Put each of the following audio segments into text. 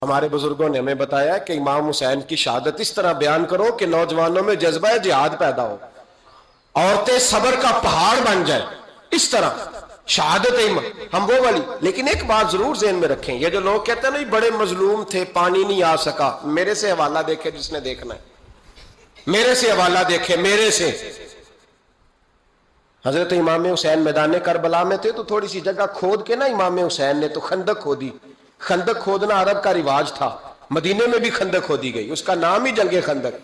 ہمارے بزرگوں نے ہمیں بتایا کہ امام حسین کی شہادت اس طرح بیان کرو کہ نوجوانوں میں جذبہ جہاد پیدا ہو، عورتیں صبر کا پہاڑ بن جائے، اس طرح شہادت ہم وہ والی۔ لیکن ایک بات ضرور ذہن میں رکھیں، یہ جو لوگ کہتے ہیں نا بڑے مظلوم تھے پانی نہیں آ سکا، میرے سے حوالہ دیکھے جس نے دیکھنا ہے، میرے سے حوالہ دیکھے، میرے سے۔ حضرت امام حسین میدان کربلا میں تھے تو تھوڑی سی جگہ کھود کے نا امام حسین نے تو خندق کھودی۔ خندق کھودنا عرب کا رواج تھا، مدینے میں بھی خندق کھودی گئی، اس کا نام ہی جنگ خندق۔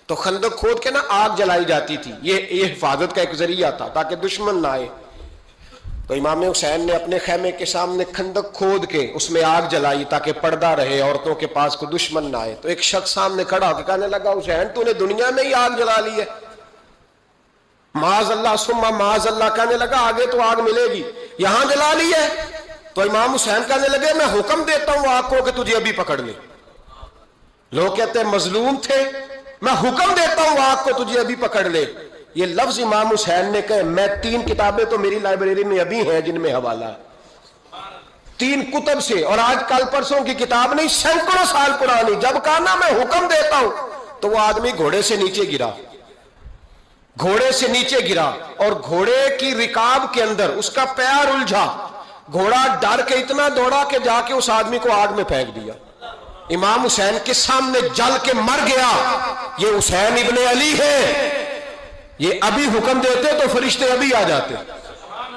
تو خندق کھود کے نا آگ جلائی جاتی تھی، یہ حفاظت کا ایک ذریعہ تھا تاکہ دشمن نہ آئے۔ تو امام حسین نے اپنے خیمے کے سامنے خندق کھود کے اس میں آگ جلائی تاکہ پردہ رہے، عورتوں کے پاس کوئی دشمن نہ آئے۔ تو ایک شخص سامنے کھڑا ہو کے کہنے لگا، حسین تو نے دنیا میں ہی آگ جلا لی ہے؟ معاذ اللہ ثم معاذ اللہ، کہنے لگا آگے تو آگ ملے گی، یہاں جلا لی ہے؟ تو امام حسین کہنے لگے، میں حکم دیتا ہوں آگ کو کہ تجھے ابھی پکڑ لے۔ لوگ کہتے ہیں مظلوم تھے، میں حکم دیتا ہوں آگ کو تجھے ابھی پکڑ لے۔ یہ لفظ امام حسین نے کہے، میں 3 کتابیں تو میری لائبریری میں ابھی ہیں جن میں حوالہ ہے، 3 کتب سے، اور آج کل پرسوں کی کتاب نہیں، سینکڑوں سال پرانی۔ جب کہا نا میں حکم دیتا ہوں تو وہ آدمی گھوڑے سے نیچے گرا، گھوڑے سے نیچے گرا، اور گھوڑے کی رکاب کے اندر اس کا پیر الجھا، گھوڑا ڈر کے اتنا دوڑا کہ جا کے اس آدمی کو آگ میں پھینک دیا۔ امام حسین کے سامنے جل کے مر گیا۔ یہ حسین ابن علی ہے، یہ ابھی حکم دیتے تو فرشتے ابھی آ جاتے،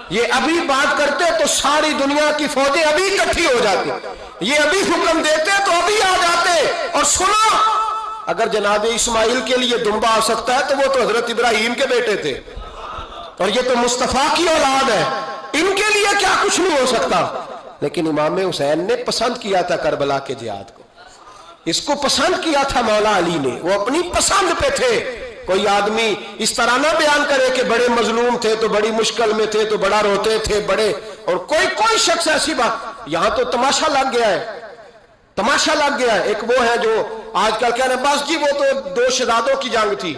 یہ ابھی بات کرتے تو ساری دنیا کی فوجیں ابھی اکٹھی ہو جاتی، یہ ابھی حکم دیتے تو ابھی آ جاتے۔ اور سنو، اگر جناب اسماعیل کے لیے دمبا آ سکتا ہے تو وہ تو حضرت ابراہیم کے بیٹے تھے، اور یہ تو مصطفیٰ کی اولاد ہے، ان کے لیے کیا کچھ نہیں ہو سکتا؟ لیکن امام حسین نے پسند کیا تھا کربلا کے جہاد کو، اس کو پسند کیا تھا مولا علی نے، وہ اپنی پسند پہ تھے۔ کوئی آدمی اس طرح نہ بیان کرے کہ بڑے مظلوم تھے تو بڑی مشکل میں تھے تو بڑا روتے تھے بڑے، اور کوئی شخص ایسی بات، یہاں تو تماشا لگ گیا ہے، تماشا لگ گیا ہے۔ ایک وہ ہے جو آج کل کہہ رہے ہیں بس جی وہ تو 2 شہزادوں کی جنگ تھی،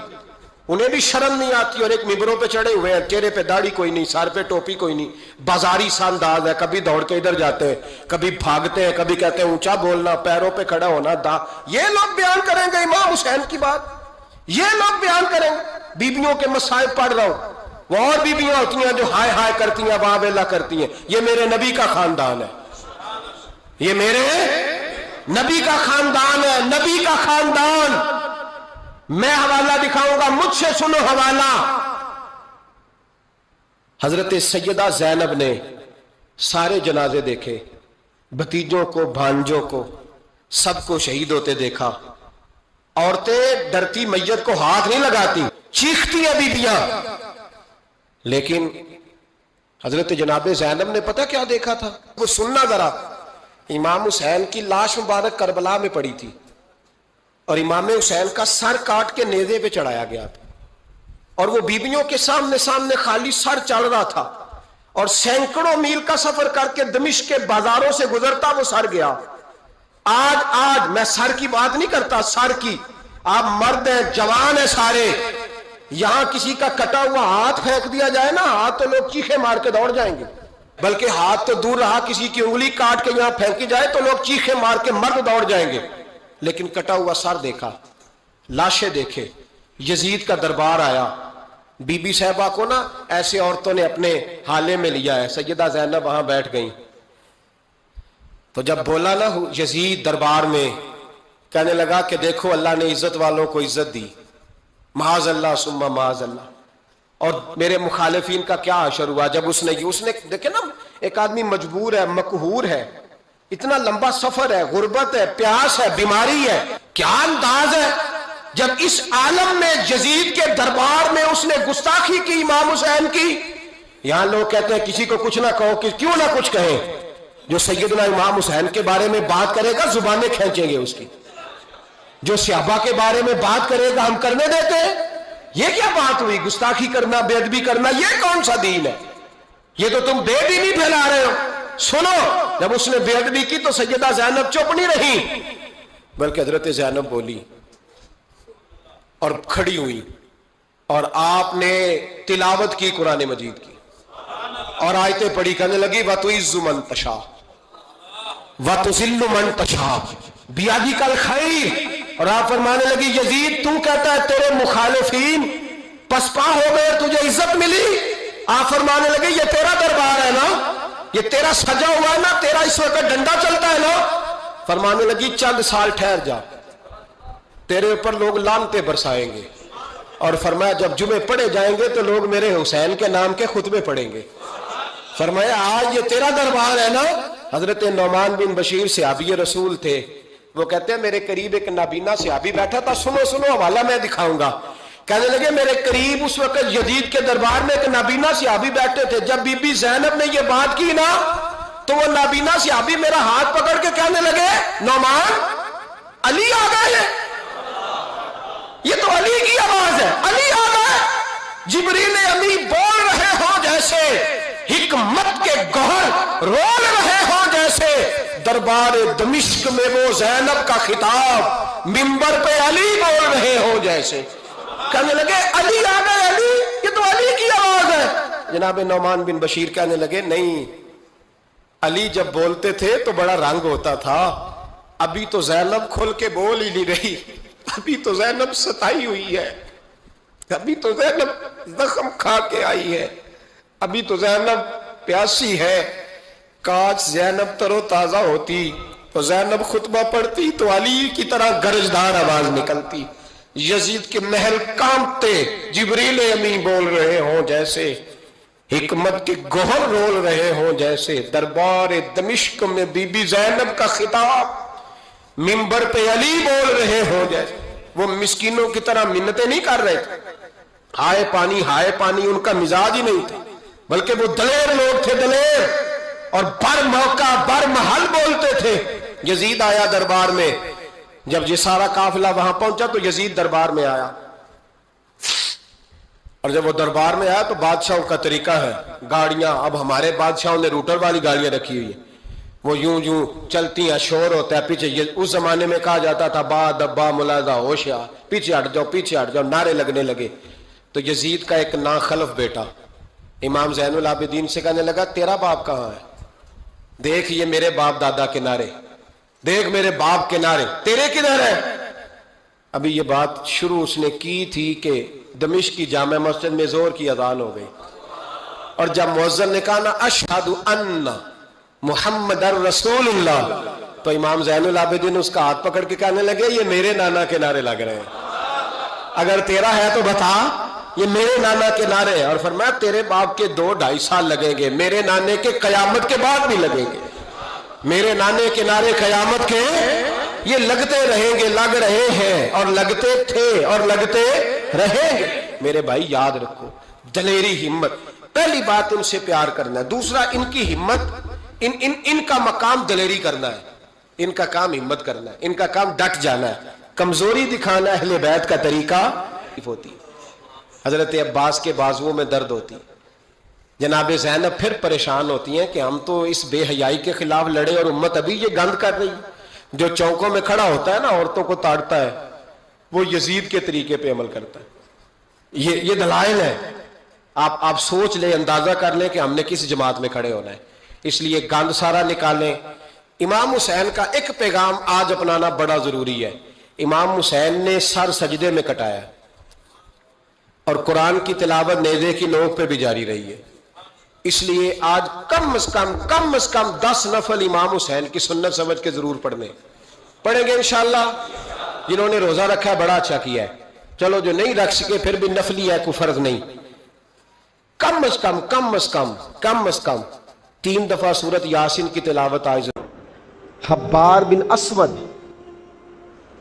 انہیں بھی شرم نہیں آتی، اور ایک ممبروں پہ چڑھے ہوئے ہیں، چہرے پہ داڑھی کوئی نہیں، سر پہ ٹوپی کوئی نہیں، بازاری سا انداز ہے، کبھی دوڑ کے ادھر جاتے ہیں، کبھی بھاگتے ہیں، کبھی کہتے ہیں اونچا بولنا، پیروں پہ کھڑا ہونا، یہ لوگ بیان کریں گے امام حسین کی بات، یہ لوگ بیان کریں گے۔ بیبیوں کے مصائب پڑھ رہا ہوں، وہ اور بیبیاں ہوتی ہیں جو ہائے ہائے کرتی ہیں، واہ ویلا کرتی ہیں، یہ میرے نبی کا خاندان ہے، یہ میرے نبی کا خاندان ہے، نبی کا خاندان۔ میں حوالہ دکھاؤں گا، مجھ سے سنو حوالہ۔ حضرت سیدہ زینب نے سارے جنازے دیکھے، بھتیجوں کو، بھانجوں کو، سب کو شہید ہوتے دیکھا۔ عورتیں ڈرتی میت کو ہاتھ نہیں لگاتی، چیختی ہیں بیبیاں، لیکن حضرت جناب زینب نے پتہ کیا دیکھا تھا؟ وہ سننا ذرا۔ امام حسین کی لاش مبارک کربلا میں پڑی تھی، اور امام حسین کا سر کاٹ کے نیزے پہ چڑھایا گیا تھا، اور وہ بیبیوں کے سامنے خالی سر چڑھ رہا تھا، اور سینکڑوں میل کا سفر کر کے دمشق کے بازاروں سے گزرتا وہ سر گیا۔ آج میں سر کی بات نہیں کرتا، سر کی، آپ مرد ہیں، جوان ہیں سارے، یہاں کسی کا کٹا ہوا ہاتھ پھینک دیا جائے نا، ہاتھ تو لوگ چیخے مار کے دوڑ جائیں گے، بلکہ ہاتھ تو دور رہا، کسی کی انگلی کاٹ کے یہاں پھینکی جائے تو لوگ چیخے مار کے مرد دوڑ جائیں گے، لیکن کٹا ہوا سر دیکھا، لاشیں دیکھے۔ یزید کا دربار آیا، بی بی صاحبہ کو نا ایسے عورتوں نے اپنے حالے میں لیا ہے، سیدہ زینب وہاں بیٹھ گئیں، تو جب بولا نا یزید دربار میں، کہنے لگا کہ دیکھو اللہ نے عزت والوں کو عزت دی، معاذ اللہ ثم معاذ اللہ، اور میرے مخالفین کا کیا حشر ہوا جب اس نے دیکھے نا، ایک آدمی مجبور ہے، مقہور ہے، اتنا لمبا سفر ہے، غربت ہے، پیاس ہے، بیماری ہے، کیا انداز ہے جب اس عالم میں یزید کے دربار میں اس نے گستاخی کی امام حسین کی۔ یہاں لوگ کہتے ہیں کسی کو کچھ نہ کہو، کہ کیوں نہ کچھ کہیں، جو سیدنا امام حسین کے بارے میں بات کرے گا زبانیں کھینچیں گے اس کی، جو صحابہ کے بارے میں بات کرے گا ہم کرنے دیتے ہیں؟ یہ کیا بات ہوئی؟ گستاخی کرنا، بے ادبی کرنا، یہ کون سا دین ہے؟ یہ تو تم بے دینی پھیلا رہے ہو۔ سنو، جب اس نے بے ادبی کی تو سیدہ زینب چپ نہیں رہی، بلکہ حضرت زینب بولی اور کھڑی ہوئی، اور آپ نے تلاوت کی قرآن مجید کی، اور آیتیں پڑھی، کہنے لگی وَتُعِزُّ مَن تَشَاءُ وَتُذِلُّ مَن تَشَاءُ بیادی کل خیر. اور آپ فرمانے لگی یزید تو کہتا ہے تیرے مخالفین پسپا ہو گئے تجھے عزت ملی. آپ فرمانے لگے یہ تیرا دربار ہے نا, یہ تیرا سجا ہوا ہے نا, تیرا اس وقت ڈنڈا چلتا ہے نا. فرمانے لگی چند سال ٹھہر جا, تیرے اوپر لوگ لعنتیں برسائیں گے. اور فرمایا جب جمعے پڑھے جائیں گے تو لوگ میرے حسین کے نام کے خطبے پڑھیں گے. فرمایا آج یہ تیرا دربار ہے نا. حضرت نعمان بن بشیر صحابی رسول تھے, وہ کہتے ہیں میرے قریب ایک نابینا صحابی بیٹھا تھا, سنو سنو حوالہ میں دکھاؤں گا. کہنے لگے میرے قریب اس وقت یزید کے دربار میں ایک نابینا صحابی بیٹھے تھے. جب بی بی زینب نے یہ بات کی نا تو وہ نابینا صحابی میرا ہاتھ پکڑ کے کہنے لگے نعمان علی آ گئے ہیں, یہ تو علی کی آواز ہے, علی آ گئے. جبریل امی بول رہے ہوں جیسے, حکمت کے گوہر رول رہے ہوں جیسے, دربار دمشق میں وہ زینب کا خطاب منبر پہ علی بول رہے ہوں جیسے. کہنے لگے علی آ گئے, علی, یہ تو علی کی آواز ہے. جناب نعمان بن بشیر کہنے لگے نہیں, علی جب بولتے تھے تو بڑا رنگ ہوتا تھا, ابھی تو زینب کھل کے بول ہی نہیں رہی, ابھی تو زینب ستائی ہوئی ہے, ابھی تو زینب زخم کھا کے آئی ہے, ابھی تو زینب پیاسی ہے. کاش زینب تر و تازہ ہوتی تو زینب خطبہ پڑھتی تو علی کی طرح گرجدار آواز نکلتی. یزید کے محل کانپتے, جبریل امی بول رہے ہوں جیسے, حکمت کے گوہر رول رہے ہوں جیسے, دربار دمشق میں بی بی زینب کا خطاب منبر پہ علی بول رہے ہوں جیسے. وہ مسکینوں کی طرح منتیں نہیں کر رہے تھے, ہائے پانی ان کا مزاج ہی نہیں تھا, بلکہ وہ دلیر لوگ تھے, دلیر, اور بر موقع بر محل بولتے تھے. یزید آیا دربار میں, جب یہ سارا قافلہ وہاں پہنچا تو یزید دربار میں آیا, اور جب وہ دربار میں آیا تو بادشاہوں کا طریقہ ہے, گاڑیاں, اب ہمارے بادشاہوں نے روٹر والی گاڑیاں رکھی ہوئی ہیں, وہ یوں چلتی ہیں, شور ہوتا ہے پیچھے. اس زمانے میں کہا جاتا تھا با دبا ملاحظہ ہوشیار, پیچھے ہٹ جاؤ, نعرے لگنے لگے. تو یزید کا ایک ناخلف بیٹا امام زین العابدین سے کہنے لگا تیرا باپ کہاں ہے, دیکھ یہ میرے باپ دادا کے نعرے, دیکھ میرے باپ کے نعرے, تیرے کدھر ہے. ابھی یہ بات شروع اس نے کی تھی کہ دمشق کی جامع مسجد میں زور کی اذان ہو گئی, اور جب مؤذن نے کہا نا اشہد ان محمد رسول اللہ, تو امام زین العابدین اس کا ہاتھ پکڑ کے کہنے لگے یہ میرے نانا کے نعرے لگ رہے ہیں, اگر تیرا ہے تو بتا, یہ میرے نانا کے نعرے ہیں. اور فرمایا تیرے باپ کے 2-2.5 سال لگیں گے, میرے نانے کے قیامت کے بعد بھی لگیں گے, میرے نانے کے نعرے قیامت کے یہ لگتے رہیں گے, لگ رہے ہیں اور لگتے تھے اور لگتے رہیں گے. میرے بھائی یاد رکھو, دلیری, ہمت, پہلی بات ان سے پیار کرنا ہے. دوسرا ان کی ہمت, ان کا مقام دلیری کرنا ہے, ان کا کام ہمت کرنا ہے, ان کا کام ڈٹ جانا ہے. کمزوری دکھانا اہل بیت کا طریقہ ہوتی. حضرت عباس کے بازوؤں میں درد ہوتی, جناب زینب پھر پریشان ہوتی ہیں کہ ہم تو اس بے حیائی کے خلاف لڑے اور امت ابھی یہ گند کر رہی. جو چوکوں میں کھڑا ہوتا ہے نا عورتوں کو تاڑتا ہے, وہ یزید کے طریقے پہ عمل کرتا ہے. یہ دلائل ہے, آپ سوچ لیں, اندازہ کر لیں کہ ہم نے کس جماعت میں کھڑے ہونا ہے. اس لیے گند سارا نکالیں. امام حسین کا ایک پیغام آج اپنانا بڑا ضروری ہے. امام حسین نے سر سجدے میں کٹایا, اور قرآن کی تلاوت نیزے کی نوک پہ بھی جاری رہی ہے. اس لیے آج کم از کم 10 نفل امام حسین کی سنت سمجھ کے ضرور پڑھیں گے انشاءاللہ. جنہوں نے روزہ رکھا ہے بڑا اچھا کیا ہے, چلو جو نہیں رکھ سکے پھر بھی نفلی ہے, کوئی فرض نہیں. کم از کم 3 دفعہ سورت یاسین کی تلاوت آج. حبار بن اسود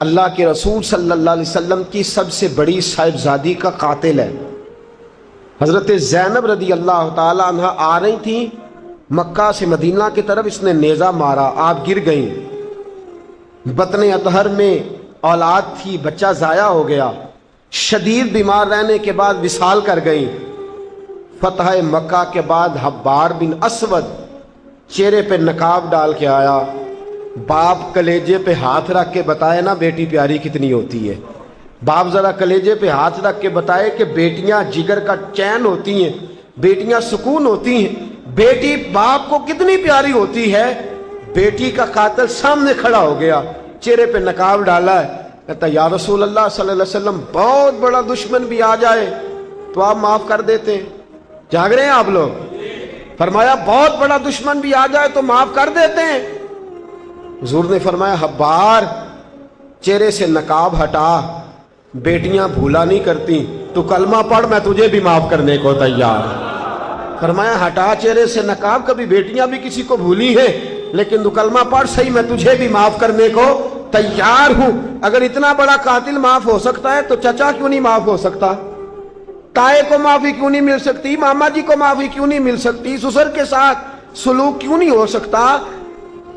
اللہ کے رسول صلی اللہ علیہ وسلم کی سب سے بڑی صاحبزادی کا قاتل ہے. حضرت زینب رضی اللہ تعالی عنہ آ رہی تھی مکہ سے مدینہ کی طرف, اس نے نیزہ مارا, آپ گر گئیں. بطن اطہر میں اولاد تھی, بچہ ضائع ہو گیا, شدید بیمار رہنے کے بعد وصال کر گئیں. فتح مکہ کے بعد حبار بن اسود چہرے پہ نقاب ڈال کے آیا. باپ کلیجے پہ ہاتھ رکھ کے بتائے نا بیٹی پیاری کتنی ہوتی ہے. باپ ذرا کلیجے پہ ہاتھ رکھ کے بتائے کہ بیٹیاں جگر کا چین ہوتی ہیں, بیٹیاں سکون ہوتی ہیں, بیٹی باپ کو کتنی پیاری ہوتی ہے. بیٹی کا قاتل سامنے کھڑا ہو گیا, چہرے پہ نقاب ڈالا ہے، کہتا یا رسول اللہ صلی اللہ علیہ وسلم بہت بڑا دشمن بھی آ جائے تو آپ معاف کر دیتے ہیں؟ جاگ رہے ہیں آپ لوگ؟ فرمایا بہت بڑا دشمن بھی آ جائے تو معاف کر دیتے ہیں؟ حضور نے فرمایا حبار چہرے سے نقاب ہٹا، بیٹیاں بھولا نہیں کرتی، تو کلمہ پڑھ میں تجھے بھی معاف کرنے کو تیار۔ فرمایا ہٹا چہرے سے نقاب، کبھی بیٹیاں بھی کسی کو بھولی ہیں لیکن تو کلمہ پڑھ صحیح، میں تجھے بھی معاف کرنے کو تیار ہوں۔ اگر اتنا بڑا قاتل معاف ہو سکتا ہے تو چچا کیوں نہیں معاف ہو سکتا؟ تائے کو معافی کیوں نہیں مل سکتی؟ ماما جی کو معافی کیوں نہیں مل سکتی؟ سسر کے ساتھ سلوک کیوں نہیں ہو سکتا؟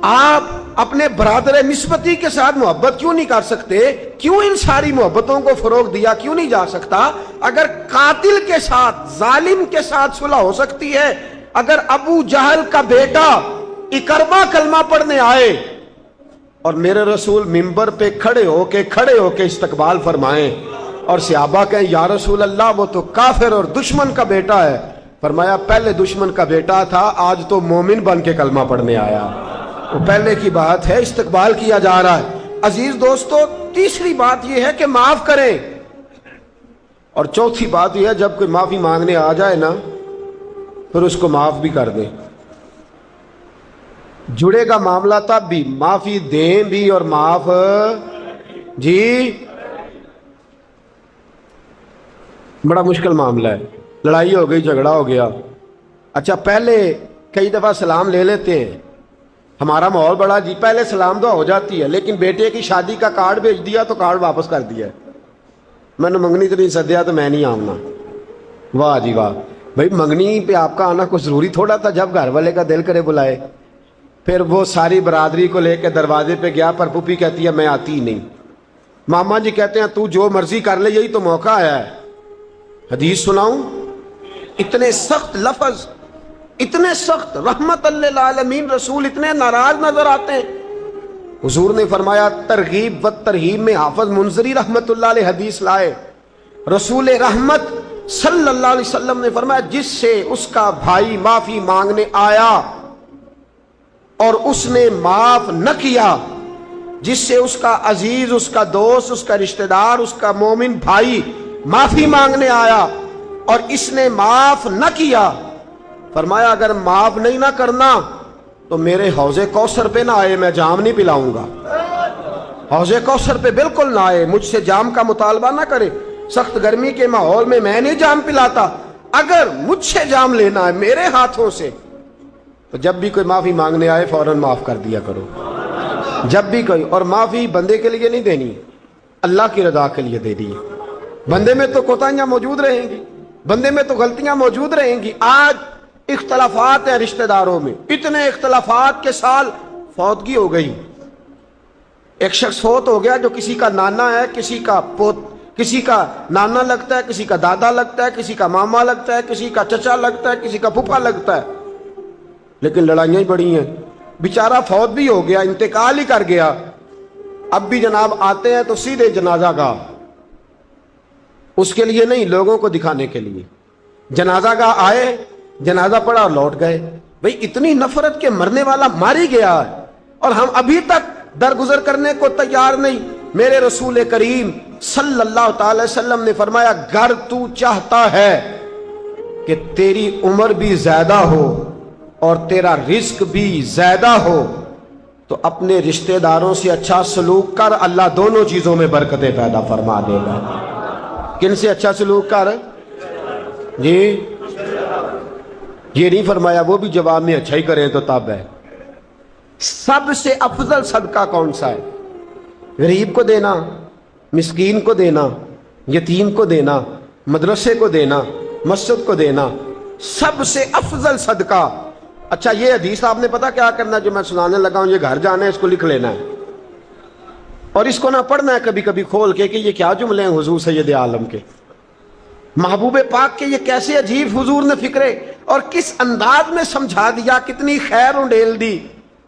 آپ اپنے برادر نسبتی کے ساتھ محبت کیوں نہیں کر سکتے؟ کیوں ان ساری محبتوں کو فروغ دیا کیوں نہیں جا سکتا؟ اگر قاتل کے ساتھ، ظالم کے ساتھ صلح ہو سکتی ہے، اگر ابو جہل کا بیٹا اکرما کلمہ پڑھنے آئے اور میرے رسول منبر پہ کھڑے ہو کے استقبال فرمائیں اور صحابہ کہیں یا رسول اللہ وہ تو کافر اور دشمن کا بیٹا ہے، فرمایا پہلے دشمن کا بیٹا تھا، آج تو مومن بن کے کلمہ پڑھنے آیا۔ وہ پہلے کی بات ہے، استقبال کیا جا رہا ہے۔ عزیز دوستو، تیسری بات یہ ہے کہ معاف کریں، اور چوتھی بات یہ ہے جب کوئی معافی مانگنے آ جائے نا پھر اس کو معاف بھی کر دیں۔ جڑے گا معاملہ تب بھی، معافی دیں بھی اور معاف جی، بڑا مشکل معاملہ ہے۔ لڑائی ہو گئی، جھگڑا ہو گیا، اچھا پہلے کئی دفعہ سلام لے لیتے ہیں، ہمارا ماحول بڑا جی، پہلے سلام دعا ہو جاتی ہے، لیکن بیٹے کی شادی کا کارڈ بھیج دیا تو کارڈ واپس کر دیا، میں نے منگنی تو نہیں سدیا تو میں نہیں آؤں۔ واہ جی واہ، بھائی منگنی پہ آپ کا آنا کوئی ضروری تھوڑا تھا، جب گھر والے کا دل کرے بلائے۔ پھر وہ ساری برادری کو لے کے دروازے پہ گیا، پر پھوپھی کہتی ہے میں آتی ہی نہیں، ماما جی کہتے ہیں تو جو مرضی کر لے، یہی تو موقع آیا ہے۔ حدیث سناؤں، اتنے سخت لفظ، اتنے سخت، رحمت للعالمین رسول اتنے ناراض نظر آتے ہیں۔ حضور نے فرمایا ترغیب و ترہیب میں حافظ منذری رحمت اللہ علیہ حدیث لائے، رسول رحمت صلی اللہ علیہ وسلم نے فرمایا جس سے اس کا بھائی معافی مانگنے آیا اور اس نے معاف نہ کیا، جس سے اس کا عزیز، اس کا دوست، اس کا رشتہ دار، اس کا مومن بھائی معافی مانگنے آیا اور اس نے معاف نہ کیا، فرمایا اگر معاف نہیں نہ کرنا تو میرے حوض کوثر پہ نہ آئے، میں جام نہیں پلاؤں گا۔ حوض کوثر پہ بالکل نہ آئے، مجھ سے جام کا مطالبہ نہ کرے، سخت گرمی کے ماحول میں نہیں جام پلاتا، اگر مجھ سے جام لینا ہے میرے ہاتھوں سے تو جب بھی کوئی معافی مانگنے آئے فوراً معاف کر دیا کرو، جب بھی کوئی۔ اور معافی بندے کے لیے نہیں دینی، اللہ کی رضا کے لیے دینی ہے۔ بندے میں تو کوتاہیاں موجود رہیں گی، بندے میں تو غلطیاں موجود رہیں گی۔ آج اختلافات ہیں رشتہ داروں میں، اتنے اختلافات کے سال فوتگی ہو گئی، ایک شخص فوت ہو گیا جو کسی کا نانا ہے، کسی کا نانا لگتا ہے، کسی کا دادا لگتا ہے، کسی کا ماما لگتا ہے، کسی کا چچا لگتا ہے، کسی کا پھپھا لگتا ہے، لیکن لڑائیاں ہی بڑی ہیں۔ بیچارہ فوت بھی ہو گیا، انتقال ہی کر گیا، اب بھی جناب آتے ہیں تو سیدھے جنازہ گاہ، اس کے لیے نہیں، لوگوں کو دکھانے کے لیے۔ جنازہ گاہ آئے، جنازہ پڑا اور لوٹ گئے۔ بھئی اتنی نفرت کے مرنے والا مار ہی گیا ہے اور ہم ابھی تک درگزر کرنے کو تیار نہیں۔ میرے رسول کریم صلی اللہ تعالی وسلم نے فرمایا گر تو چاہتا ہے کہ تیری عمر بھی زیادہ ہو اور تیرا رزق بھی زیادہ ہو تو اپنے رشتہ داروں سے اچھا سلوک کر، اللہ دونوں چیزوں میں برکتیں پیدا فرما دے گا۔ کن سے اچھا سلوک کر؟ جی یہ نہیں فرمایا وہ بھی جواب میں اچھا ہی کریں تو تب ہے۔ سب سے افضل صدقہ کون سا ہے؟ غریب کو دینا، مسکین کو دینا، یتیم کو دینا، مدرسے کو دینا، مسجد کو دینا، سب سے افضل صدقہ۔ اچھا یہ حدیث آپ نے پتا کیا کرنا جو میں سنانے لگا ہوں، یہ گھر جانا ہے، اس کو لکھ لینا ہے اور اس کو نہ پڑھنا ہے کبھی کبھی کھول کے کہ یہ کیا جملے ہیں حضور سید عالم کے، محبوب پاک کے، یہ کیسے عجیب حضور نے فکرے اور کس انداز میں سمجھا دیا، کتنی خیر انڈیل دی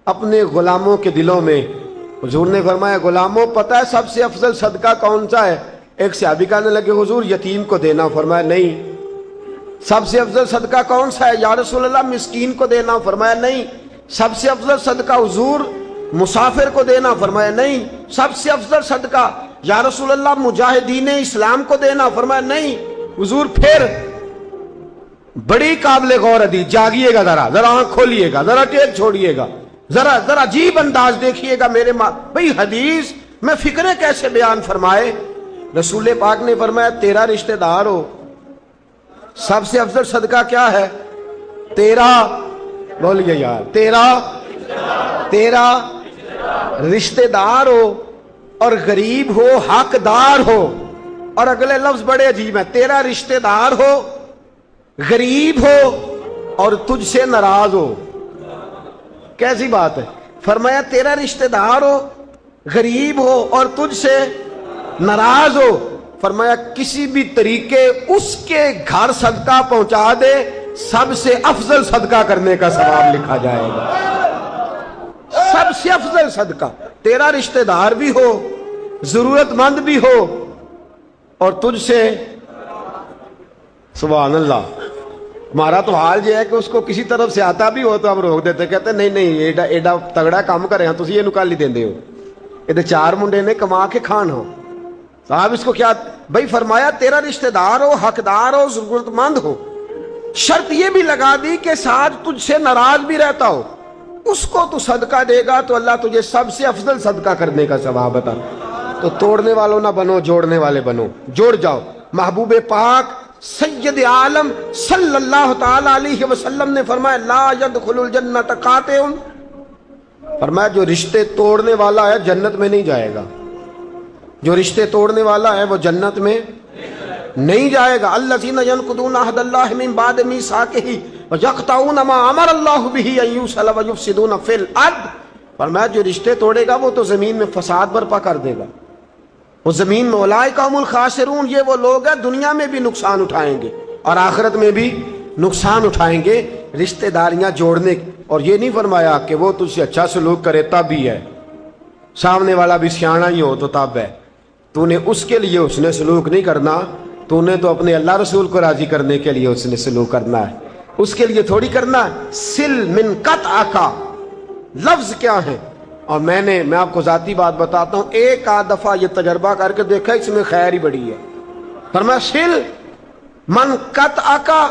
اپنے غلاموں کے دلوں میں۔ حضور نے فرمایا غلاموں پتہ ہے سب سے افضل صدقہ کون سا ہے؟ ایک صحابی کہنے لگے حضور یتیم کو دینا، فرمایا نہیں۔ سب سے افضل صدقہ کون سا ہے؟ یا رسول اللہ مسکین کو دینا، فرمایا نہیں۔ سب سے افضل صدقہ حضور مسافر کو دینا؟ فرمایا نہیں۔ سب سے افضل صدقہ یا رسول اللہ مجاہدین اسلام کو دینا؟ فرمایا نہیں۔ حضور پھر بڑی قابل غور حدیث، جاگیے گا ذرا آنکھ کھولیے گا، ذرا ٹیک چھوڑیے گا، ذرا عجیب انداز دیکھیے گا میرے بھئی حدیث میں فکریں کیسے بیان فرمائے۔ رسول پاک نے فرمایا تیرا رشتہ دار ہو، سب سے افضل صدقہ کیا ہے؟ تیرا، بولیے یار، تیرا رشتہ دار ہو اور غریب ہو، حقدار ہو۔ اور اگلے لفظ بڑے عجیب ہیں، تیرا رشتہ دار ہو، غریب ہو اور تجھ سے ناراض ہو۔ کیسی بات ہے؟ فرمایا تیرا رشتہ دار ہو، غریب ہو اور تجھ سے ناراض ہو۔ فرمایا کسی بھی طریقے اس کے گھر صدقہ پہنچا دے، سب سے افضل صدقہ کرنے کا ثواب لکھا جائے گا۔ سب سے افضل صدقہ، تیرا رشتہ دار بھی ہو، ضرورت مند بھی ہو اور تجھ سے، سبحان اللہ۔ ہمارا تو حال یہ ہے کہ اس کو کسی طرف سے آتا بھی ہو تو ہم روک دیتے، کہتے ہیں نہیں ایڈا تگڑا کام کرے ہیں تسی یہ نکالی دیندے ہو، یہ چار منڈے نے کما کے کھان ہو صاحب، اس کو کیا بھائی؟ فرمایا تیرا رشتہ دار ہو، حقدار ہو، ضرورت مند ہو، شرط یہ بھی لگا دی کہ ساتھ تجھ سے ناراض بھی رہتا ہو، اس کو تو صدقہ دے گا تو اللہ تجھے سب سے افضل صدقہ کرنے کا ثواب عطا۔ تو توڑنے والوں نہ بنو، جوڑنے والے بنو، جوڑ جاؤ۔ محبوب پاک سید عالم صلی اللہ تعالی علیہ وسلم نے فرمایا لا يدخل الجنت قاطع، فرمایا جو رشتے توڑنے والا ہے جنت میں نہیں جائے گا، جو رشتے توڑنے والا ہے وہ جنت میں نہیں جائے گا۔ الذین ینقضون عہد اللہ من بعد میثاقہ ویقطعون ما امر اللہ بہ ان یوصل ویفسدون فی الارض، فرمایا جو رشتے توڑے گا وہ تو زمین میں فساد برپا کر دے گا، وہ زمین میں اولئک هم الخاسرون، یہ وہ لوگ ہیں دنیا میں بھی نقصان اٹھائیں گے اور آخرت میں بھی نقصان اٹھائیں گے رشتہ داریاں جوڑنے۔ اور یہ نہیں فرمایا کہ وہ تجھ سے اچھا سلوک کرے تب ہی ہے، سامنے والا بھی سیاںا ہی ہو تو تب ہے، تو نے اس کے لیے اس نے سلوک نہیں کرنا، تو نے تو اپنے اللہ رسول کو راضی کرنے کے لیے اس نے سلوک کرنا ہے، اس کے لیے تھوڑی کرنا ہے۔ سل من قطع کا لفظ کیا ہے؟ اور میں آپ کو ذاتی بات بتاتا ہوں، ایک آدھ دفعہ یہ تجربہ کر کے دیکھا، اس میں خیر ہی بڑی ہے۔ فرمایا سل من قطع کا،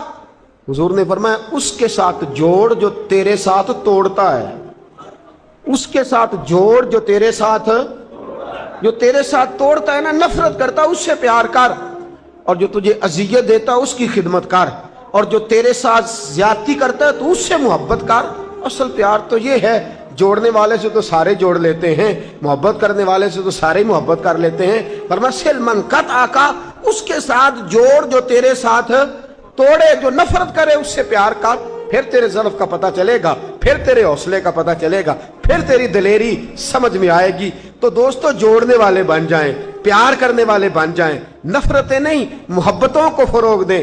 حضور نے فرمایا اس کے ساتھ جوڑ جو تیرے ساتھ توڑتا ہے، اس کے ساتھ جوڑ جو تیرے ساتھ توڑتا ہے نا، نفرت کرتا اس سے پیار کر، اور جو تجھے اذیت دیتا اس کی خدمت کر، اور جو تیرے ساتھ زیادتی کرتا ہے تو اس سے محبت کر۔ اصل پیار تو یہ ہے، جوڑنے والے سے تو سارے جوڑ لیتے ہیں، محبت کرنے والے سے تو سارے محبت کر لیتے ہیں۔ فرمایا سل من قطع کا، اس کے ساتھ جوڑ جو تیرے ساتھ توڑے، جو نفرت کرے اس سے پیار کر، پھر تیرے ضعف کا پتہ چلے گا، پھر تیرے حوصلے کا پتہ چلے گا، پھر تیری دلیری سمجھ میں آئے گی۔ تو دوستو جوڑنے والے بن جائیں، پیار کرنے والے بن جائیں، نفرتیں نہیں محبتوں کو فروغ دیں۔